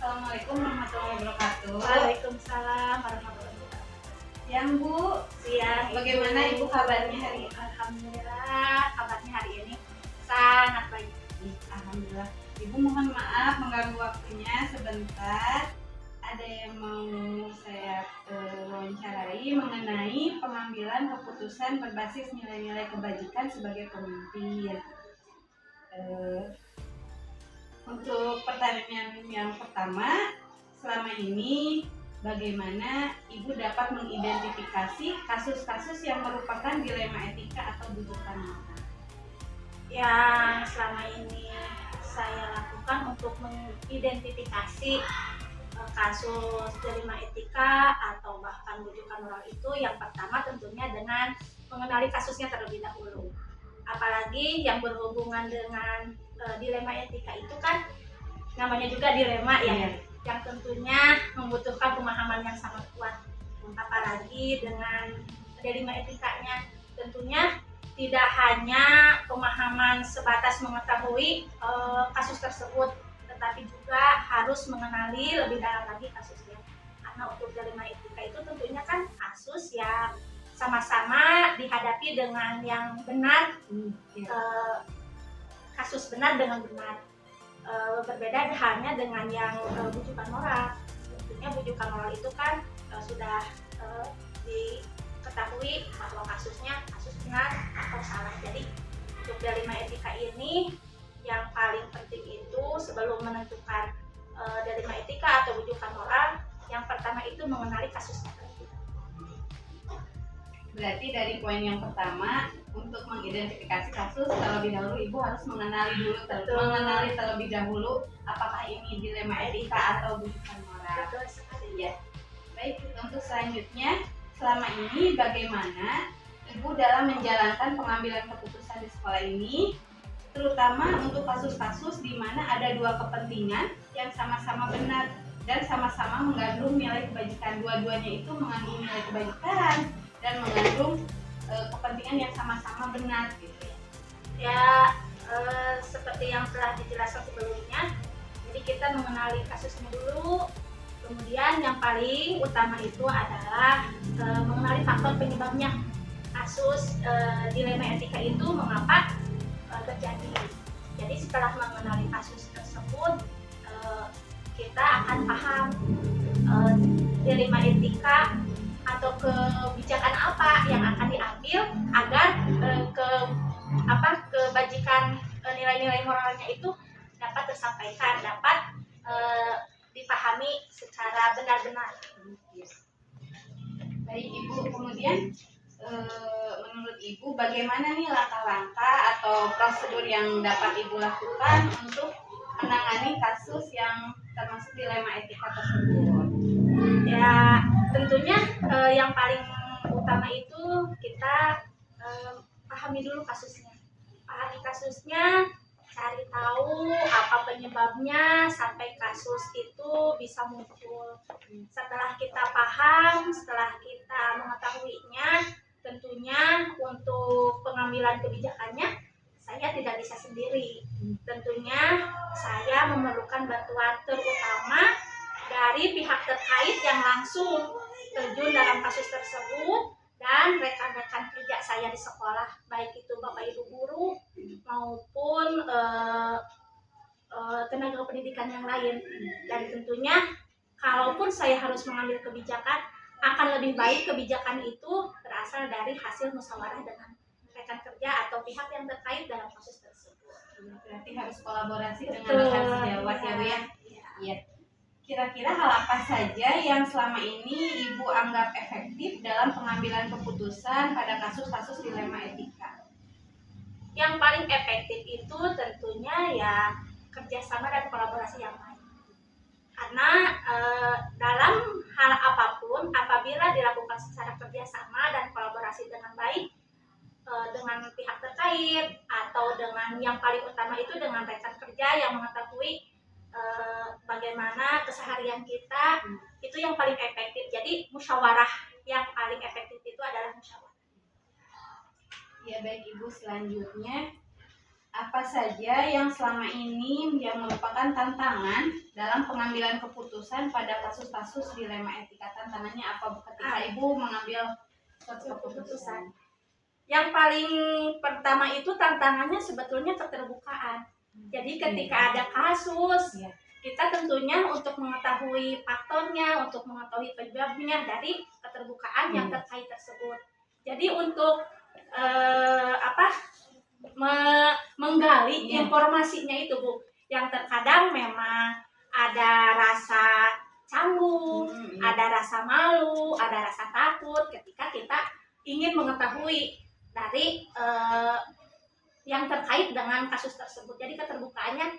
Assalamualaikum warahmatullahi wabarakatuh. Waalaikumsalam warahmatullahi wabarakatuh. Yang Bu, Siang. bagaimana Ibu kabarnya hari ini? Alhamdulillah, kabarnya hari ini sangat baik. Alhamdulillah. Ibu mohon maaf mengganggu waktunya sebentar. Ada yang mau saya wawancarai mengenai pengambilan keputusan berbasis nilai-nilai kebajikan sebagai pemimpin. Untuk pertanyaan yang pertama, selama ini bagaimana Ibu dapat mengidentifikasi kasus-kasus yang merupakan dilema etika atau bujukan moral? Yang selama ini saya lakukan untuk mengidentifikasi kasus dilema etika atau bahkan bujukan moral itu, yang pertama tentunya dengan mengenali kasusnya terlebih dahulu. Apalagi yang berhubungan dengan dilema etika itu kan namanya juga dilema ya, yang tentunya membutuhkan pemahaman yang sangat kuat. Apalagi dengan dilema etikanya tentunya tidak hanya pemahaman sebatas mengetahui kasus tersebut, tetapi juga harus mengenali lebih dalam lagi kasusnya. Karena untuk dilema etika itu tentunya kan kasus yang sama-sama dihadapi dengan yang benar, kasus benar dengan benar. Berbeda halnya dengan yang bujukan moral. Tentunya bujukan moral itu kan sudah diketahui bahwa kasusnya kasus benar atau salah. Jadi untuk dilema etika ini yang paling penting itu sebelum menentukan dilema etika atau bujukan moral, yang pertama itu mengenali kasusnya. Berarti dari poin yang pertama, untuk mengidentifikasi kasus terlebih dahulu Ibu harus mengenali terlebih dahulu apakah ini dilema etika atau bujukan moral. Betul sekali. Ya. Baik, untuk selanjutnya, selama ini bagaimana Ibu dalam menjalankan pengambilan keputusan di sekolah ini, terutama untuk kasus-kasus di mana ada dua kepentingan yang sama-sama benar dan sama-sama mengandung nilai kebajikan. Dua-duanya itu mengandung nilai kebajikan dan mengandung kepentingan yang sama-sama benar gitu ya. Seperti yang telah dijelaskan sebelumnya, jadi kita mengenali kasusnya dulu, kemudian yang paling utama itu adalah mengenali faktor penyebabnya kasus dilema etika itu mengapa terjadi. Jadi setelah mengenali kasus tersebut, kita akan paham dilema etika atau kebijakan apa yang akan diambil agar kebajikan nilai-nilai moralnya itu dapat tersampaikan, dapat dipahami secara benar-benar. Baik Ibu, kemudian menurut Ibu bagaimana nih langkah-langkah atau prosedur yang dapat Ibu lakukan untuk menangani kasus yang termasuk dilema etika tersebut? Ya, tentunya yang paling utama itu kita pahami dulu kasusnya. Pahami kasusnya, cari tahu apa penyebabnya sampai kasus itu bisa muncul. Setelah kita paham, setelah kita mengetahuinya, tentunya untuk pengambilan kebijakannya saya tidak bisa sendiri. Tentunya saya memerlukan bantuan terutama dari pihak terkait yang langsung terjun dalam kasus tersebut dan rekan-rekan kerja saya di sekolah, baik itu Bapak Ibu guru maupun tenaga pendidikan yang lain. Dan tentunya kalaupun saya harus mengambil kebijakan, akan lebih baik kebijakan itu berasal dari hasil musyawarah dengan rekan kerja atau pihak yang terkait dalam kasus tersebut. Berarti harus kolaborasi dengan rekan sejawat ya Bu ya? Iya. Kira-kira hal apa saja yang selama ini Ibu anggap efektif dalam pengambilan keputusan pada kasus-kasus dilema etika? Yang paling efektif itu tentunya ya kerjasama dan kolaborasi yang baik. Karena dalam hal apapun, apabila dilakukan secara kerjasama dan kolaborasi dengan baik dengan pihak terkait atau dengan yang paling utama itu dengan rekan kerja yang mengetahui bagaimana keseharian kita, itu yang paling efektif. Jadi musyawarah yang paling efektif itu adalah musyawarah. Ya baik Ibu, selanjutnya apa saja yang selama ini yang merupakan tantangan dalam pengambilan keputusan pada kasus-kasus dilema etika? Tantangannya apa ketika Ibu mengambil suatu keputusan? Yang paling pertama itu tantangannya sebetulnya keterbukaan. Jadi ketika ada kasus, kita tentunya untuk mengetahui faktornya, untuk mengetahui penyebabnya dari keterbukaan yang terkait tersebut. Jadi untuk menggali informasinya itu, Bu, yang terkadang memang ada rasa canggung, ada rasa malu, ada rasa takut ketika kita ingin mengetahui dari yang terkait dengan kasus tersebut. Jadi keterbukaannya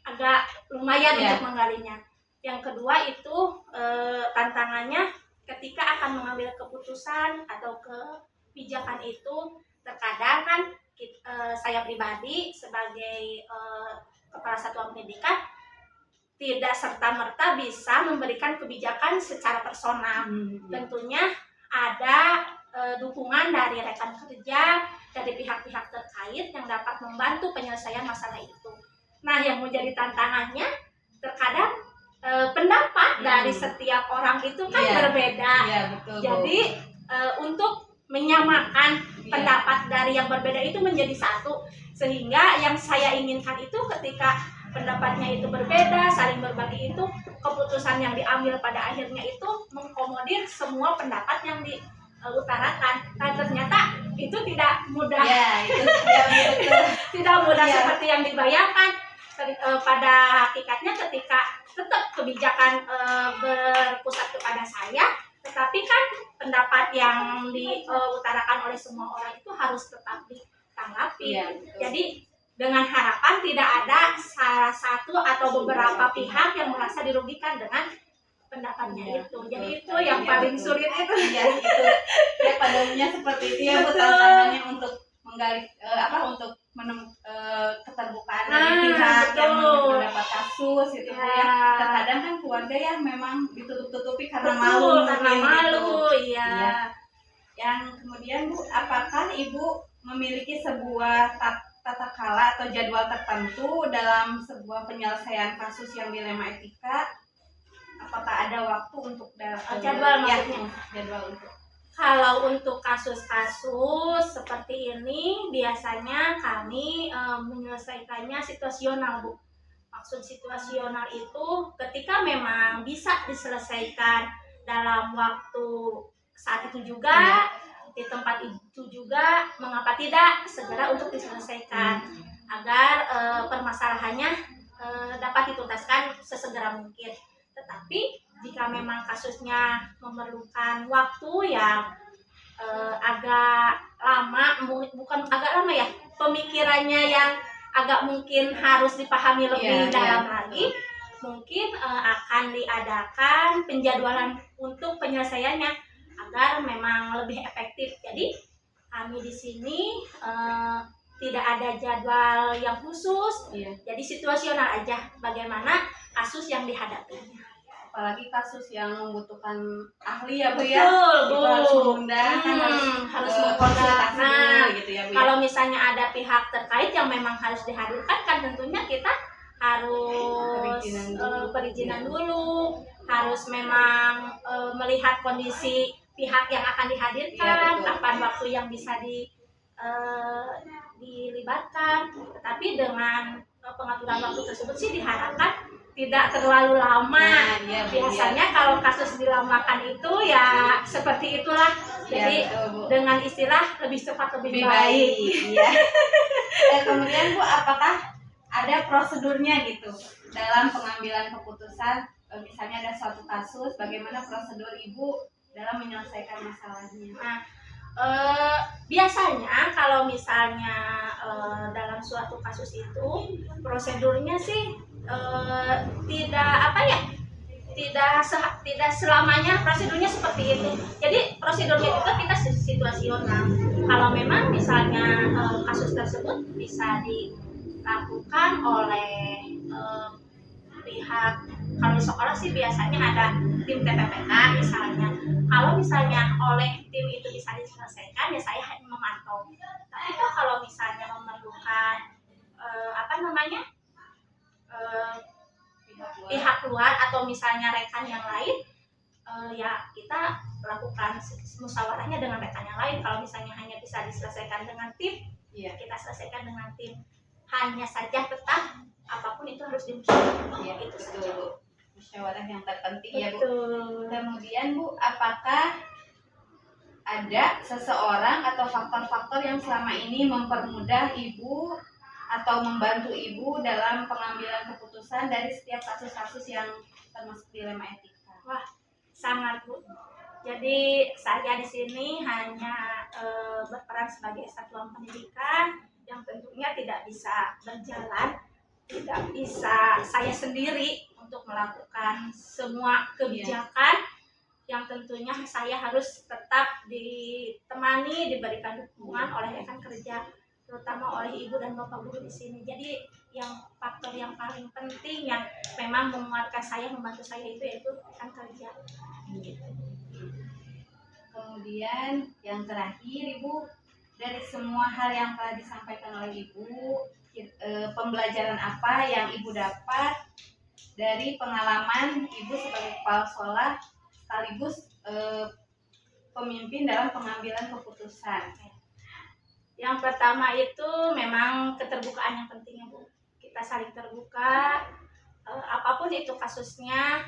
agak lumayan untuk menggalinya. Yang kedua itu tantangannya ketika akan mengambil keputusan atau kebijakan itu, terkadang kan saya pribadi sebagai kepala satuan pendidikan tidak serta-merta bisa memberikan kebijakan secara personal. Tentunya ada dukungan dari rekan kerja, dari pihak-pihak terkait yang dapat membantu penyelesaian masalah itu. Nah, yang menjadi tantangannya terkadang pendapat dari setiap orang itu kan berbeda. Betul, jadi untuk menyamakan pendapat dari yang berbeda itu menjadi satu, sehingga yang saya inginkan itu ketika pendapatnya itu berbeda, saling berbagi itu, keputusan yang diambil pada akhirnya itu mengakomodir semua pendapat yang diutarakan. Nah, ternyata itu tidak mudah. Tidak mudah seperti yang dibayangkan. Pada hakikatnya ketika tetap kebijakan berpusat kepada saya, tetapi kan pendapat yang diutarakan oleh semua orang itu harus tetap ditanggapi. Jadi dengan harapan tidak ada salah satu atau beberapa pihak yang merasa dirugikan dengan pendapatnya itu. Jadi itu yang paling sulit itu. Itu ya, pada umumnya seperti itu ya, tantangannya untuk menggali untuk keterbukaan dari pihak yang mendapat kasus gitu ya. Terkadang kan keluarga ya memang ditutup-tutupi karena malu. Yang kemudian, Bu, apakah Ibu memiliki sebuah tata kala atau jadwal tertentu dalam sebuah penyelesaian kasus yang dilema etika? Apakah ada waktu untuk jadwal maksudnya? Jadwal untuk. Kalau untuk kasus-kasus seperti ini biasanya kami menyelesaikannya situasional, Bu. Maksud situasional itu ketika memang bisa diselesaikan dalam waktu saat itu juga, di tempat itu juga, mengapa tidak segera untuk diselesaikan agar permasalahannya dapat dituntaskan sesegera mungkin. Tetapi jika memang kasusnya memerlukan waktu yang agak lama, bukan agak lama ya, pemikirannya yang agak mungkin harus dipahami lebih dalam lagi, mungkin akan diadakan penjadwalan untuk penyelesaiannya agar memang lebih efektif. Jadi kami di sini tidak ada jadwal yang khusus, jadi situasional aja bagaimana kasus yang dihadapinya. Apalagi kasus yang membutuhkan ahli ya, Bu, ya. Betul, harus mengundang, harus mengkonsultasi dulu gitu ya, Bu. Kalau misalnya ada pihak terkait yang memang harus dihadirkan, kan tentunya kita harus perizinan dulu, harus memang melihat kondisi pihak yang akan dihadirkan, kapan waktu yang bisa dilibatkan. Tetapi dengan pengaturan waktu tersebut sih diharapkan tidak terlalu lama. Biasanya kalau kasus dilamakan itu ya seperti itulah. Jadi dengan istilah lebih cepat lebih baik. Kemudian, Bu, apakah ada prosedurnya gitu dalam pengambilan keputusan? Misalnya ada suatu kasus, bagaimana prosedur Ibu dalam menyelesaikan masalahnya? Nah, biasanya kalau misalnya dalam suatu kasus itu prosedurnya sih tidak selamanya prosedurnya seperti itu. Jadi prosedurnya juga kita situasional. Kalau memang misalnya kasus tersebut bisa dilakukan oleh pihak, kalau di sekolah sih biasanya ada tim TPPK misalnya. Kalau misalnya oleh tim itu bisa diselesaikan, ya saya hanya memantau. Tapi kalau misalnya memerlukan namanya eh, Pihak luar. pihak luar atau misalnya rekan yang lain, ya kita lakukan musyawarahnya dengan rekan yang lain. Kalau misalnya hanya bisa diselesaikan dengan tim, Iya. kita selesaikan dengan tim. Hanya saja tetap apapun itu harus dimusyawarahkan. Iya, Itu betul, saja. Bu. Musyawarah yang terpenting ya, Bu. Betul. Kemudian, Bu, apakah ada seseorang atau faktor-faktor yang selama ini mempermudah Ibu atau membantu Ibu dalam pengambilan keputusan dari setiap kasus-kasus yang termasuk dilema etika? Wah, sangat, Bu. Jadi saya di sini hanya berperan sebagai satuan pendidikan yang tentunya tidak bisa berjalan, tidak bisa saya sendiri untuk melakukan semua kebijakan, yang tentunya saya harus tetap ditemani, diberikan dukungan oleh rekan kerja, terutama oleh ibu dan bapak guru di sini. Jadi yang faktor yang paling penting yang memang menguatkan saya, membantu saya itu yaitu rekan kerja. Kemudian yang terakhir, Ibu, dari semua hal yang telah disampaikan oleh Ibu, pembelajaran apa yang Ibu dapat dari pengalaman Ibu sebagai kepala sekolah sekaligus pemimpin dalam pengambilan keputusan? Yang pertama itu memang keterbukaan yang penting ya, Bu. Kita saling terbuka, apapun itu kasusnya,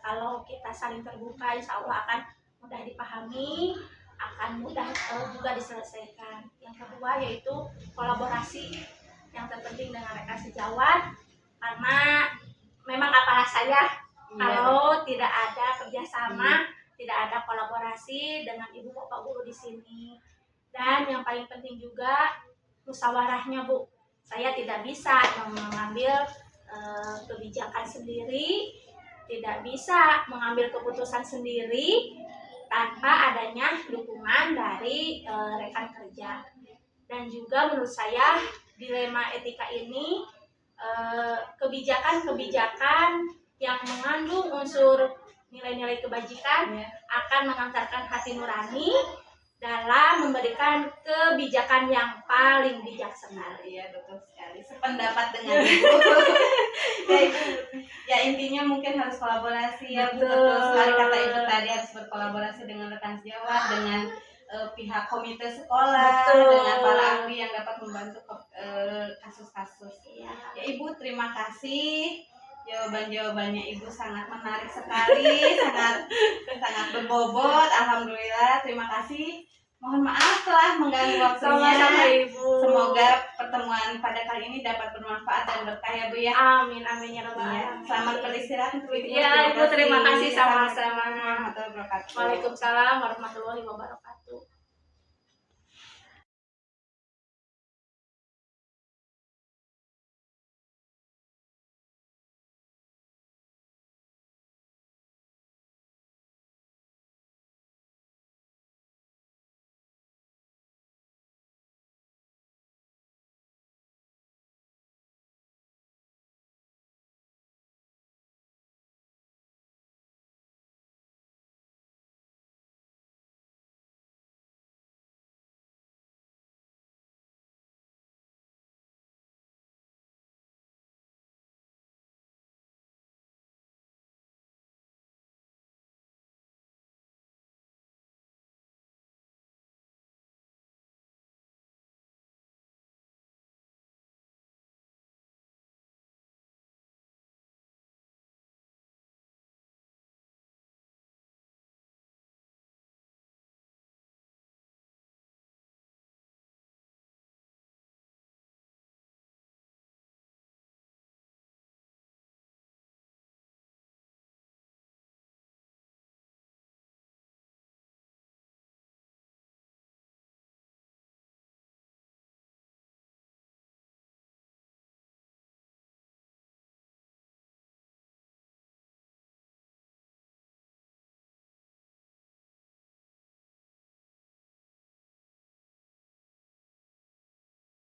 kalau kita saling terbuka insya Allah akan mudah dipahami, akan mudah juga diselesaikan. Yang kedua yaitu kolaborasi yang terpenting dengan rekan sejawat, karena memang apalah saya kalau tidak ada kerjasama, tidak ada kolaborasi dengan ibu bapak guru di sini. Dan yang paling penting juga musyawarahnya, Bu. Saya tidak bisa mengambil kebijakan sendiri, tidak bisa mengambil keputusan sendiri tanpa adanya dukungan dari rekan kerja. Dan juga menurut saya dilema etika ini kebijakan-kebijakan yang mengandung unsur nilai-nilai kebajikan akan mengantarkan hati nurani dalam memberikan kebijakan yang paling bijaksana. Iya, betul sekali. Sependapat dengan Ibu. Ya, Ibu, ya intinya mungkin harus kolaborasi ya, Bu. Betul sekali kata Ibu tadi, harus berkolaborasi dengan rekan sejawat, dengan pihak komite sekolah, Betul. dengan para ahli yang dapat membantu kasus-kasus. Ya, Ibu, terima kasih. Jawaban-jawabannya Ibu sangat menarik sekali, sangat berbobot. Alhamdulillah, terima kasih. Mohon maaf telah mengganggu waktunya. Sama-sama, Ibu. Semoga pertemuan pada kali ini dapat bermanfaat dan berkah ya, Bu ya. Amin, amin ya rabbal Iya. alamin. Selamat beristirahat untuk Ibu. Iya, Ibu, terima kasih sama-sama. Warahmatullahi wabarakatuh. Waalaikumsalam warahmatullahi wabarakatuh.